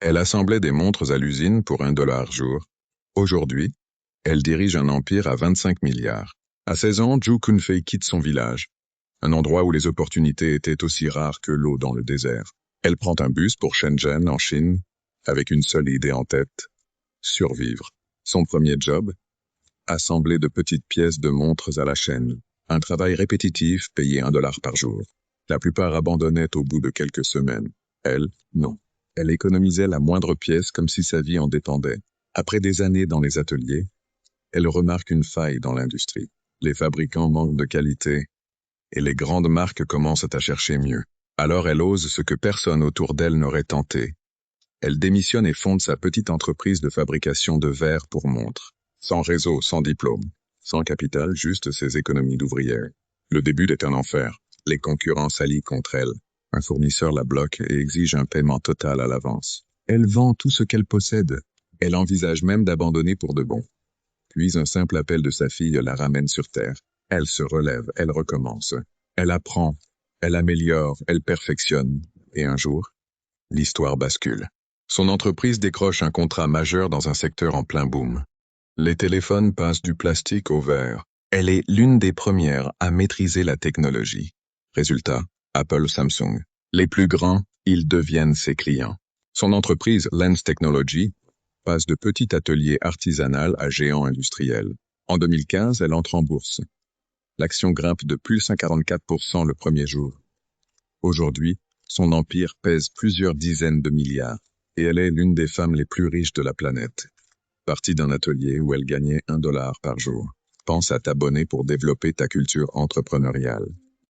Elle assemblait des montres à l'usine pour $1 jour. Aujourd'hui, elle dirige un empire à 25 milliards. À 16 ans, Zhu Kunfei quitte son village, un endroit où les opportunités étaient aussi rares que l'eau dans le désert. Elle prend un bus pour Shenzhen, en Chine, avec une seule idée en tête: survivre. Son premier job: assembler de petites pièces de montres à la chaîne. Un travail répétitif payé $1 par jour. La plupart abandonnaient au bout de quelques semaines. Elle, non. Elle économisait la moindre pièce comme si sa vie en dépendait. Après des années dans les ateliers, elle remarque une faille dans l'industrie. Les fabricants manquent de qualité et les grandes marques commencent à chercher mieux. Alors elle ose ce que personne autour d'elle n'aurait tenté. Elle démissionne et fonde sa petite entreprise de fabrication de verres pour montres. Sans réseau, sans diplôme, sans capital, juste ses économies d'ouvrière. Le début est un enfer. Les concurrents s'allient contre elle. Un fournisseur la bloque et exige un paiement total à l'avance. Elle vend tout ce qu'elle possède. Elle envisage même d'abandonner pour de bon. Puis un simple appel de sa fille la ramène sur terre. Elle se relève, elle recommence. Elle apprend, elle améliore, elle perfectionne. Et un jour, l'histoire bascule. Son entreprise décroche un contrat majeur dans un secteur en plein boom. Les téléphones passent du plastique au verre. Elle est l'une des premières à maîtriser la technologie. Résultat, Apple, Samsung. Les plus grands, ils deviennent ses clients. Son entreprise, Lens Technology, passe de petit atelier artisanal à géant industriel. En 2015, elle entre en bourse. L'action grimpe de plus 144% le premier jour. Aujourd'hui, son empire pèse plusieurs dizaines de milliards, et elle est l'une des femmes les plus riches de la planète. Partie d'un atelier où elle gagnait $1 par jour. Pense à t'abonner pour développer ta culture entrepreneuriale.